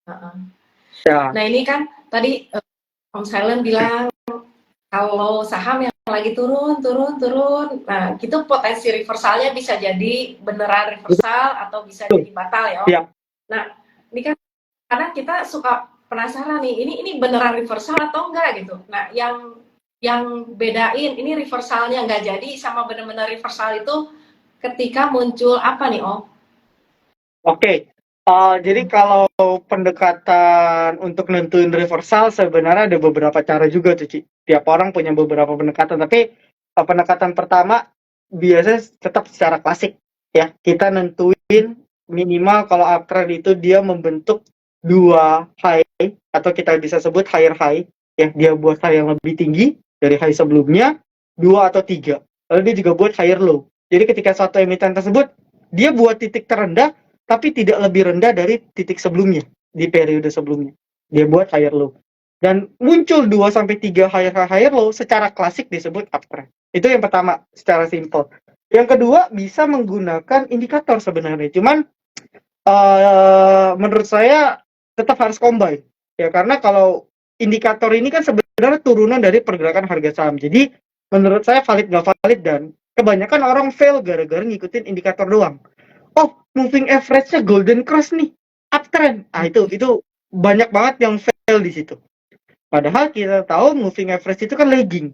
Nah ini kan tadi Om Silent bilang kalau saham yang lagi turun, nah gitu potensi reversalnya bisa jadi beneran reversal atau bisa jadi batal ya Om. Nah ini kan kadang kita suka penasaran nih, ini beneran reversal atau enggak gitu. Nah yang bedain ini reversalnya nggak jadi sama bener-bener reversal itu ketika muncul apa nih Om? Oke, jadi kalau pendekatan untuk nentuin reversal sebenarnya ada beberapa cara juga tuh, Ci. Tiap orang punya beberapa pendekatan, tapi pendekatan pertama biasanya tetap secara klasik ya. Kita nentuin minimal kalau uptrend itu dia membentuk dua high atau kita bisa sebut higher high ya. Dia buat high yang lebih tinggi dari high sebelumnya, dua atau tiga. Lalu dia juga buat higher low. Jadi ketika satu emiten tersebut dia buat titik terendah tapi tidak lebih rendah dari titik sebelumnya di periode sebelumnya. Dia buat higher low. Dan muncul 2 sampai 3 higher low secara klasik disebut uptrend. Itu yang pertama secara simple. Yang kedua bisa menggunakan indikator sebenarnya. Cuman menurut saya tetap harus combine. Ya karena kalau indikator ini kan sebenarnya turunan dari pergerakan harga saham. Jadi menurut saya valid nggak valid dan kebanyakan orang fail gara-gara ngikutin indikator doang. Oh, moving average-nya golden cross nih, uptrend. Ah itu banyak banget yang fail di situ. Padahal kita tahu moving average itu kan lagging.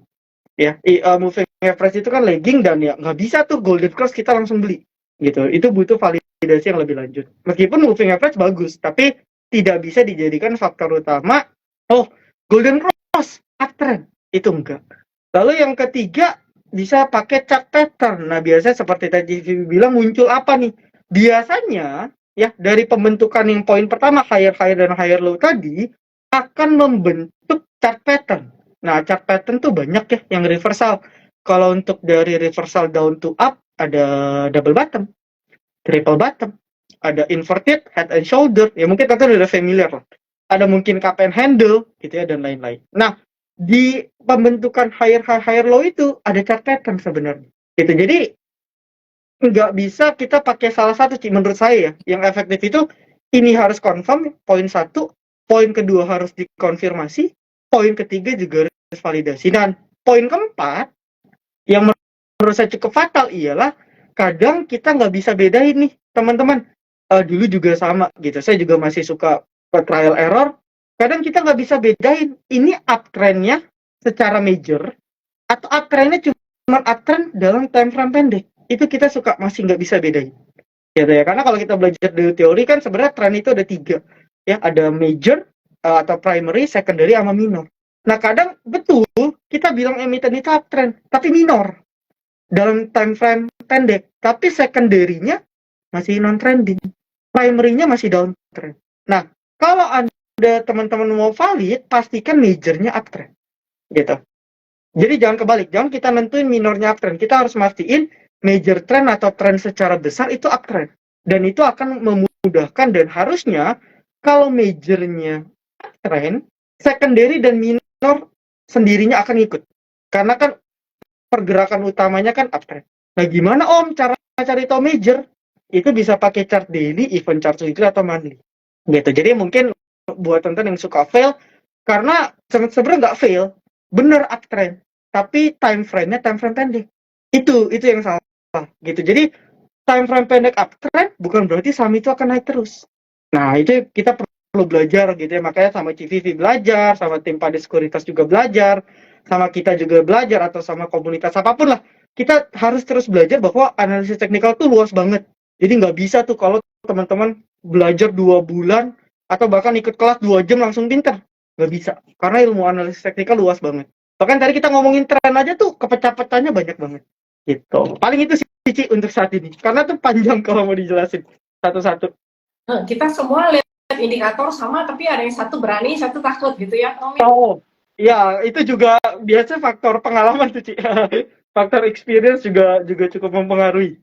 Ya, moving average itu kan lagging dan ya nggak bisa tuh golden cross kita langsung beli. Gitu. Itu butuh validasi yang lebih lanjut. Meskipun moving average bagus, tapi tidak bisa dijadikan faktor utama. Oh, golden cross, uptrend. Itu enggak. Lalu yang ketiga bisa pakai chart pattern. Nah, biasanya seperti tadi bilang muncul apa nih? Biasanya ya dari pembentukan yang poin pertama higher dan higher low tadi akan membentuk chart pattern. Nah, chart pattern tuh banyak ya yang reversal. Kalau untuk dari reversal down to up ada double bottom, triple bottom, ada inverted head and shoulder. Ya mungkin tentu udah familiar lah. Ada mungkin cup and handle gitu ya dan lain-lain. Nah, di pembentukan higher low itu ada chart pattern sebenarnya. Gitu. Jadi nggak bisa kita pakai salah satu, Ci. Menurut saya ya, yang efektif itu ini harus confirm, poin satu, poin kedua harus dikonfirmasi, poin ketiga juga harus validasi. Dan poin keempat, yang menurut saya cukup fatal ialah kadang kita nggak bisa bedain nih, teman-teman. Dulu juga sama gitu, saya juga masih suka trial error. Kadang kita nggak bisa bedain, ini uptrendnya secara major, atau uptrendnya cuma uptrend dalam time frame pendek. Itu kita suka masih nggak bisa bedain gitu ya, karena kalau kita belajar dari teori kan sebenarnya tren itu ada tiga ya, ada major atau primary, secondary, sama minor. Nah kadang betul kita bilang emiten itu uptrend tapi minor dalam time frame pendek, tapi secondary-nya masih non trending, primary-nya masih downtrend. Nah kalau ada teman-teman mau valid, pastikan majornya uptrend gitu. Jadi jangan kebalik, jangan kita nentuin minornya uptrend. Kita harus mastiin major trend atau trend secara besar itu uptrend. Dan itu akan memudahkan dan harusnya kalau majornya uptrend, secondary dan minor sendirinya akan ikut. Karena kan pergerakan utamanya kan uptrend. Nah gimana Om cara cari tahu major? Itu bisa pakai chart daily, even chart weekly atau monthly. Gitu. Jadi mungkin buat teman-teman yang suka fail, karena sebenarnya nggak fail, bener uptrend, tapi time frame-nya time frame pendek. Itu yang salah gitu. Jadi time frame pendek uptrend bukan berarti saham itu akan naik terus. Nah, itu kita perlu belajar gitu ya. Makanya sama CVV belajar, sama tim Pade Sekuritas juga belajar, sama kita juga belajar, atau sama komunitas apapun lah. Kita harus terus belajar bahwa analisis teknikal tuh luas banget. Jadi nggak bisa tuh kalau teman-teman belajar 2 bulan atau bahkan ikut kelas 2 jam langsung pintar. Nggak bisa. Karena ilmu analisis teknikal luas banget. Bahkan tadi kita ngomongin tren aja tuh kepecah-pecahnya banyak banget. Gitu. Paling itu sih Cici untuk saat ini. Karena tuh panjang kalau mau dijelasin satu-satu. Kita semua lihat indikator sama, tapi ada yang satu berani, satu takut gitu ya, Om. Oh, ya itu juga biasa faktor pengalaman tuh, Ci. Faktor experience juga cukup mempengaruhi.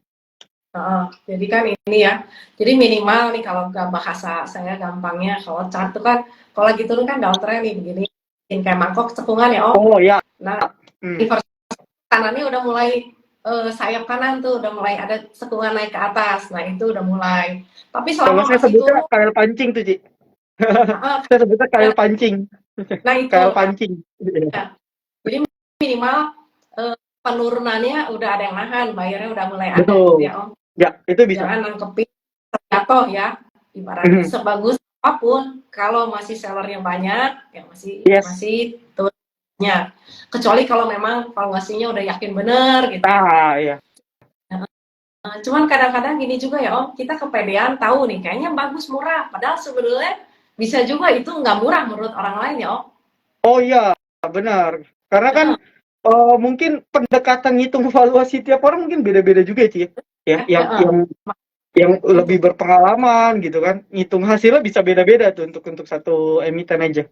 Jadi kan ini ya, jadi minimal nih kalau bahasa saya gampangnya, kalau chart itu kan kalau lagi turun kan downtrend nih begini, kayak mangkok cekungan ya Om. Oh ya. Nah, kanannya udah mulai sayap kanan tuh udah mulai ada sekungan naik ke atas. Nah, itu udah mulai. Tapi selama kalau saya masih sebutnya turun, kayak pancing tuh, Ci. Ah, Saya sebutnya kail pancing. nah itu, Kail nah, pancing. jadi minimal penurunannya udah ada yang nahan, bayarnya udah mulai ada gitu Betul. ya Om. Ya, itu bisa. Jangan nangkepin jatuh ya, ibaratnya sebagus apapun kalau masih sellernya banyak ya masih Yes. masih turunnya, kecuali kalau memang valuasinya udah yakin bener gitu. Ah, iya. Cuman kadang-kadang gini juga ya Om, kita kepedean tahu nih kayaknya bagus murah, padahal sebenarnya bisa juga itu nggak murah menurut orang lain ya Om. Oh iya, benar. Karena kan mungkin pendekatan ngitung valuasi tiap orang mungkin beda-beda juga sih. Ya, yang lebih Itu. berpengalaman gitu kan. Ngitung hasilnya bisa beda-beda tuh untuk satu emiten aja.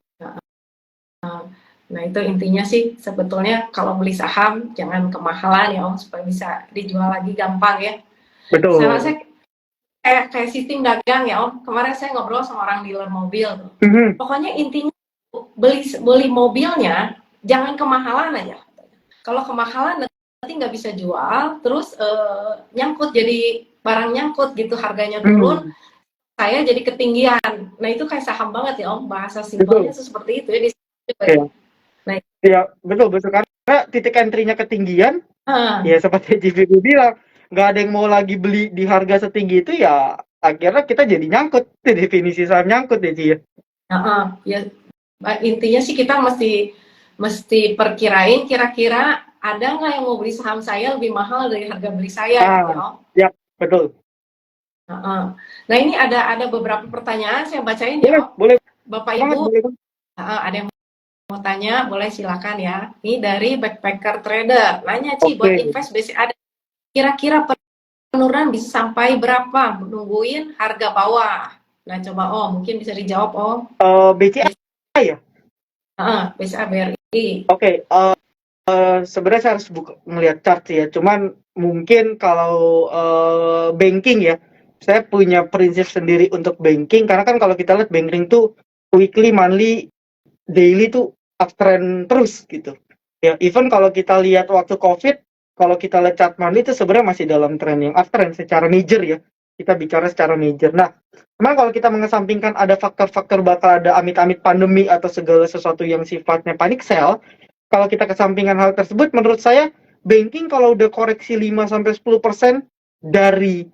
Nah itu intinya sih sebetulnya kalau beli saham jangan kemahalan ya Om supaya bisa dijual lagi gampang ya. Saya rasa Betul. kayak sistem dagang ya Om. Kemarin saya ngobrol sama orang dealer mobil tuh. Pokoknya intinya beli mobilnya jangan kemahalan aja. Kalau kemahalan nanti nggak bisa jual, terus nyangkut jadi barang nyangkut gitu harganya turun, saya jadi ketinggian. Nah itu kayak saham banget ya Om. Bahasa simpelnya seperti itu ya. Iya. Nah, Iya, betul betul karena titik entry-nya ketinggian, ya seperti JVB bilang, nggak ada yang mau lagi beli di harga setinggi itu ya akhirnya kita jadi nyangkut. Itu definisi saham nyangkut ya, Ci, ya. ya intinya sih kita mesti perkirain kira-kira ada nggak yang mau beli saham saya lebih mahal dari harga beli saya gitu ya Om. Ya, betul. Nah ini ada beberapa pertanyaan saya bacain Boleh, ya Om. boleh Bapak banget, Ibu boleh banget. ada yang mau tanya boleh silakan ya. Ini dari Backpacker Trader. Nanya Ci buat Oke. invest BCA kira-kira penurunan bisa sampai berapa menungguin harga bawah. Nah coba Om mungkin bisa dijawab Om. BCA ya? BCA BRI. Oke, sebenarnya saya harus ngelihat chart ya. Cuman mungkin kalau banking ya, saya punya prinsip sendiri untuk banking karena kan kalau kita lihat banking tuh weekly, monthly, daily tuh uptrend terus gitu. Ya, even kalau kita lihat waktu COVID, kalau kita lihat chart monthly itu sebenarnya masih dalam tren yang uptrend secara major ya. Kita bicara secara major. Nah, memang kalau kita mengesampingkan ada faktor-faktor bakal ada amit-amit pandemi atau segala sesuatu yang sifatnya panic sell, kalau kita kesampingkan hal tersebut, menurut saya banking kalau udah koreksi 5-10% dari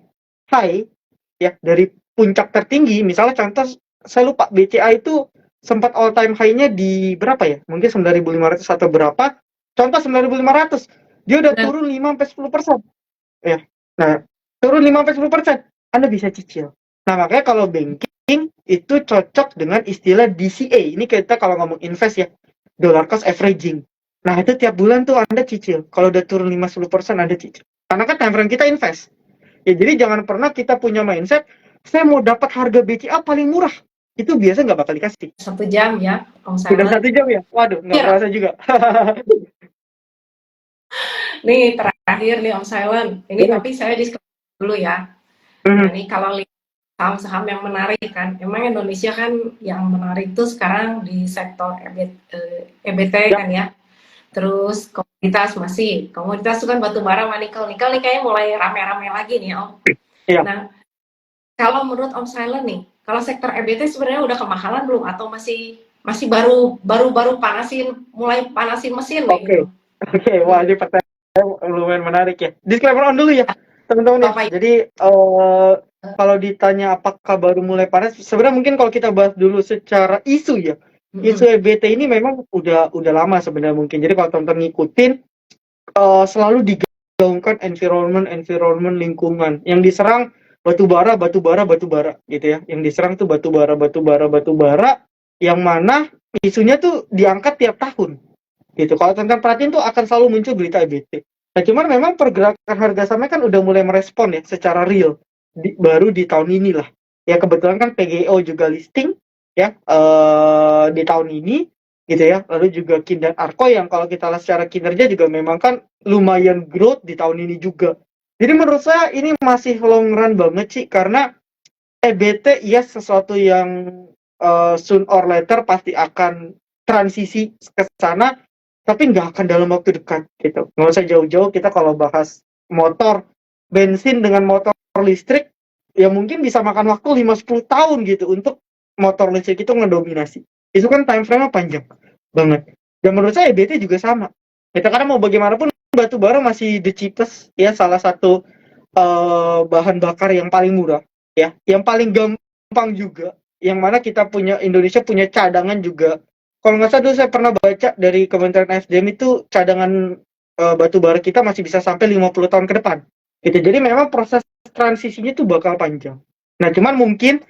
high, ya dari puncak tertinggi, misalnya contoh saya lupa BCA itu sempat all time high-nya di berapa ya? Mungkin 9.500 atau berapa? Contoh 9.500, dia udah turun 5-10%. Ya. Nah, turun 5-10%, Anda bisa cicil. Nah, makanya kalau banking itu cocok dengan istilah DCA. Ini kita kalau ngomong invest ya, dollar cost averaging. Nah, itu tiap bulan tuh Anda cicil. Kalau udah turun 5-10% Anda cicil. Karena kan time frame kita invest. Ya, jadi jangan pernah kita punya mindset, saya mau dapat harga BCA paling murah. Itu biasa nggak bakal dikasih. 1 jam ya, Om Sudah Silent. 1 jam ya? Waduh, nggak kerasa juga. Nih terakhir nih Om Silent. Ini tapi saya diskusi dulu ya. Nah ini kalau lihat saham-saham yang menarik kan, emang Indonesia kan yang menarik tuh sekarang di sektor EBT kan ya. Terus komoditas itu kan batu bara sama nikel nih kayaknya mulai rame-rame lagi nih Om. Iya. Nah kalau menurut Om Silent nih, kalau sektor EBT sebenarnya udah kemahalan belum atau masih baru mulai panasin mesin gitu. Oke, wah ini pertanyaan lumayan menarik ya. Disclaimer on dulu ya, teman-teman ya. Jadi kalau ditanya apakah baru mulai panas, sebenarnya mungkin kalau kita bahas dulu secara isu ya. Isu EBT ini memang udah lama sebenarnya mungkin. Jadi kalau teman-teman ngikutin selalu digaungkan environment lingkungan. Yang diserang batu bara gitu ya. Yang diserang tuh batu bara yang mana isunya tuh diangkat tiap tahun gitu. Kalau teman-teman perhatiin tuh akan selalu muncul berita EBT. Nah, cuman memang pergerakan harga sahamnya kan udah mulai merespon ya secara real baru di tahun ini lah. Ya kebetulan kan PGO juga listing ya di tahun ini gitu ya. Lalu juga KIN dan ARKO yang kalau kita lihat secara kinerja juga memang kan lumayan growth di tahun ini juga. Jadi menurut saya ini masih long run banget sih karena EBT ya sesuatu yang soon or later pasti akan transisi ke sana, tapi nggak akan dalam waktu dekat gitu. Nggak usah jauh-jauh kita kalau bahas motor bensin dengan motor listrik, ya mungkin bisa makan waktu 5-10 tahun gitu untuk motor listrik itu ngedominasi. Itu kan time frame-nya panjang banget. Dan menurut saya EBT juga sama. Kita karena mau bagaimanapun batu bara masih the cheapest ya, salah satu bahan bakar yang paling murah ya, yang paling gampang juga, yang mana kita punya Indonesia punya cadangan juga. Kalau nggak salah dulu saya pernah baca dari Kementerian SDM itu cadangan batu bara kita masih bisa sampai 50 tahun ke depan. Gitu. Jadi memang proses transisinya tuh bakal panjang. Nah, cuman mungkin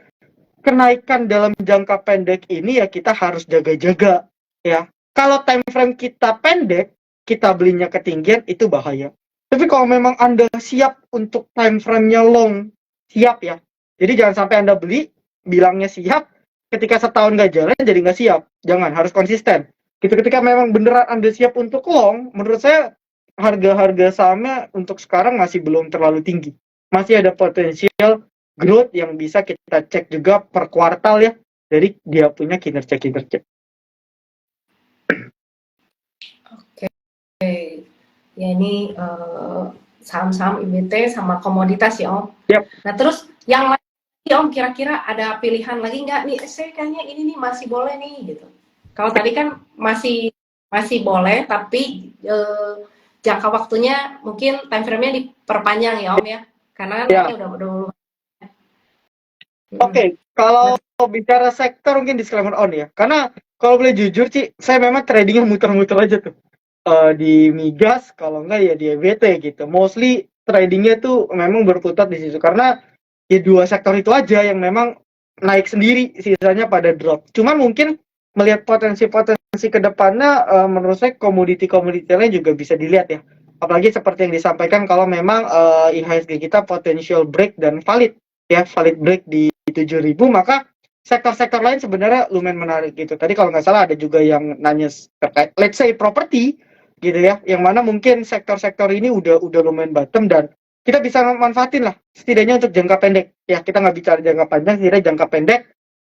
kenaikan dalam jangka pendek ini ya kita harus jaga-jaga ya. Kalau time frame kita pendek, kita belinya ketinggian itu bahaya. Tapi kalau memang Anda siap untuk time frame-nya long, siap ya. Jadi jangan sampai Anda beli, bilangnya siap, ketika setahun nggak jalan jadi nggak siap. Jangan, harus konsisten. Gitu, ketika memang beneran Anda siap untuk long, menurut saya harga-harga sahamnya untuk sekarang masih belum terlalu tinggi. Masih ada potensial growth yang bisa kita cek juga per kuartal ya, dari dia punya kinerja-kinerja. Oke. Ya ini saham-saham IBT sama komoditas ya Om. Yap. Nah terus yang lain Om, kira-kira ada pilihan lagi nggak nih? Saya kayaknya ini nih masih boleh nih gitu. Kalau tadi kan masih boleh, tapi jangka waktunya mungkin time frame-nya diperpanjang ya Om ya, karena Ya. naiknya udah Oke, kalau bicara sektor mungkin disclaimer on ya. Karena kalau boleh jujur Ci, saya memang tradingnya muter-muter aja tuh. Di migas, kalau enggak ya di EBT gitu. Mostly tradingnya tuh memang berputar di situ. Karena ya dua sektor itu aja yang memang naik sendiri, sisanya pada drop. Cuman mungkin melihat potensi-potensi ke depannya, menurut saya komoditi-komoditi lain juga bisa dilihat ya. Apalagi seperti yang disampaikan kalau memang IHSG kita potential break dan valid ya, valid break di 7.000, maka sektor-sektor lain sebenarnya lumayan menarik gitu. Tadi kalau nggak salah ada juga yang nanya terkait let's say properti gitu ya, yang mana mungkin sektor-sektor ini udah lumayan bottom dan kita bisa manfaatin lah setidaknya untuk jangka pendek ya. Kita nggak bicara jangka panjang, setidaknya jangka pendek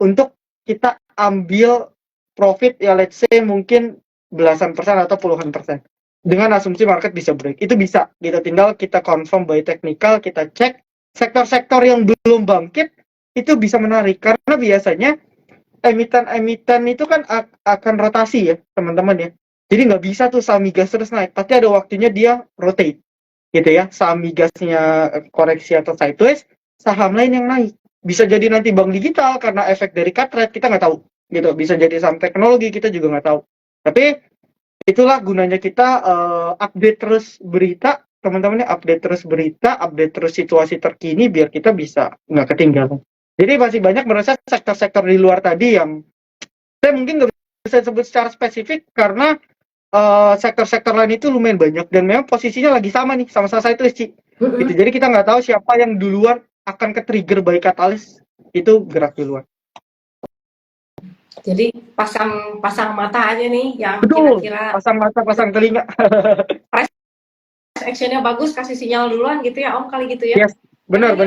untuk kita ambil profit ya, let's say mungkin belasan persen atau puluhan persen dengan asumsi market bisa break. Itu bisa gitu, tinggal kita confirm by technical, kita cek sektor-sektor yang belum bangkit itu bisa menarik karena biasanya emiten-emiten itu kan akan rotasi ya teman-teman ya. Jadi nggak bisa tuh saham migas terus naik, pasti ada waktunya dia rotate gitu ya. Saham migasnya koreksi atau sideways, saham lain yang naik. Bisa jadi nanti bank digital karena efek dari cut rate, kita nggak tahu gitu. Bisa jadi saham teknologi, kita juga nggak tahu. Tapi itulah gunanya kita update terus berita teman-teman ya, update terus berita, update terus situasi terkini biar kita bisa nggak ketinggalan. Jadi masih banyak merasa sektor-sektor di luar tadi yang saya mungkin nggak bisa sebut secara spesifik karena sektor-sektor lain itu lumayan banyak dan memang posisinya lagi sama nih, sama-sama saya tulis Ci. Gitu. Jadi kita nggak tahu siapa yang duluan akan ke-trigger by katalis itu gerak duluan. Jadi pasang mata aja nih yang Betul. kira-kira Pasang mata, pasang telinga. price action-nya bagus, kasih sinyal duluan gitu ya Om, kali gitu ya. Yes, benar.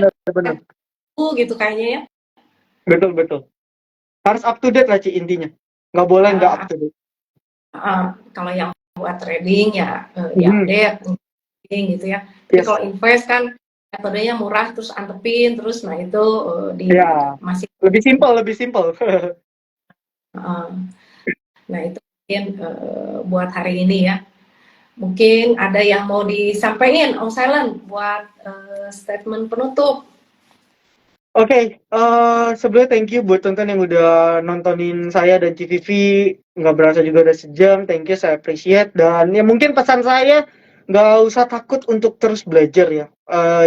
Gitu kayaknya ya. Betul. Harus up to date lah Ci intinya. Nggak boleh nggak up to date. Kalau yang buat trading ya diupdate gitu ya. Tapi kalau invest kan metodenya murah terus antepin terus, nah itu masih lebih simple. Nah itu mungkin buat hari ini ya. Mungkin ada yang mau disampaikan Om Silent buat statement penutup. Oke, sebelumnya thank you buat tonton yang udah nontonin saya dan CVV, nggak berasa juga udah sejam, thank you, saya appreciate. Dan ya mungkin pesan saya, nggak usah takut untuk terus belajar ya,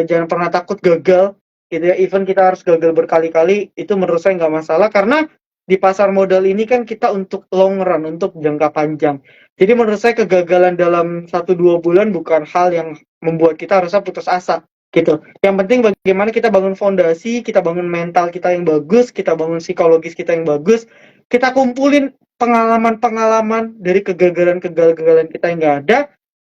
jangan pernah takut gagal gitu ya, even kita harus gagal berkali-kali, itu menurut saya nggak masalah, karena di pasar modal ini kan kita untuk long run, untuk jangka panjang. Jadi menurut saya kegagalan dalam 1-2 bulan bukan hal yang membuat kita harusnya putus asa gitu. Yang penting bagaimana kita bangun fondasi, kita bangun mental kita yang bagus, kita bangun psikologis kita yang bagus, kita kumpulin pengalaman-pengalaman dari kegagalan-kegagalan kita yang nggak ada,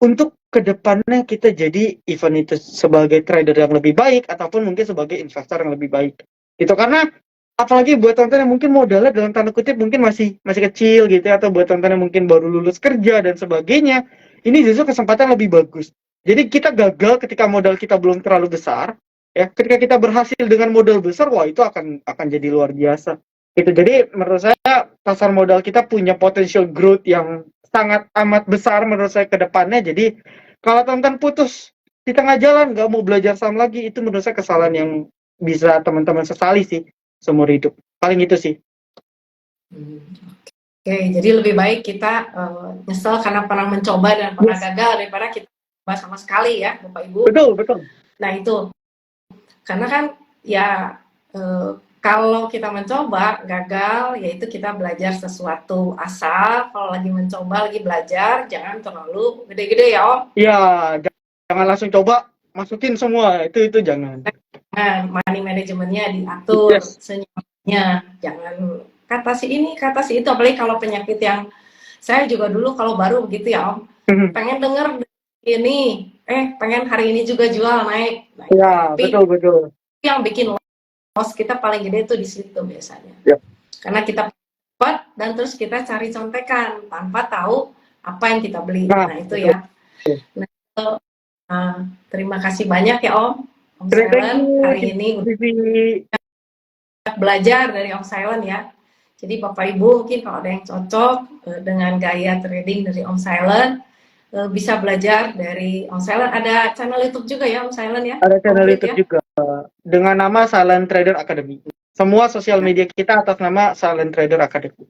untuk kedepannya kita jadi event itu sebagai trader yang lebih baik ataupun mungkin sebagai investor yang lebih baik. Itu karena apalagi buat teman-teman yang mungkin modalnya dalam tanda kutip mungkin masih kecil gitu ya, atau buat teman-teman yang mungkin baru lulus kerja dan sebagainya, ini justru kesempatan lebih bagus. Jadi kita gagal ketika modal kita belum terlalu besar, ya. Ketika kita berhasil dengan modal besar, wah itu akan jadi luar biasa. Itu jadi menurut saya pasar modal kita punya potential growth yang sangat amat besar menurut saya ke depannya. Jadi kalau teman-teman putus di tengah jalan nggak mau belajar saham lagi, itu menurut saya kesalahan yang bisa teman-teman sesali sih seumur hidup. Paling itu sih. Oke, jadi lebih baik kita nyesel karena pernah mencoba dan pernah Yes. gagal daripada kita coba sama sekali ya, Bapak Ibu. Betul, betul. Nah itu, karena kan ya kalau kita mencoba gagal, yaitu kita belajar sesuatu. Asal kalau lagi mencoba, lagi belajar, jangan terlalu gede-gede ya Om. Ya, jangan langsung coba masukin semua, itu jangan. Nah, money manajemennya diatur, Yes. senyumnya, jangan kata si ini, kata si itu. Apalagi kalau penyakit yang saya juga dulu kalau baru begitu ya Om, pengen denger ini, pengen hari ini juga jual naik. Nah, Ya, tapi betul. yang bikin loss kita paling gede itu di situ biasanya. Ya. Karena kita cepat dan terus kita cari contekan tanpa tahu apa yang kita beli. Nah, itu betul. ya. Nah, itu, terima kasih banyak ya Om Thank Silent you, hari ini Vivi. belajar dari Om Silent ya. Jadi Bapak Ibu mungkin kalau ada yang cocok dengan gaya trading dari Om Silent, bisa belajar dari Om Silent. Ada channel YouTube juga ya Om Silent ya? Ada channel Komplit YouTube ya? juga dengan nama Silent Trader Academy. Semua sosial media kita atas nama Silent Trader Academy.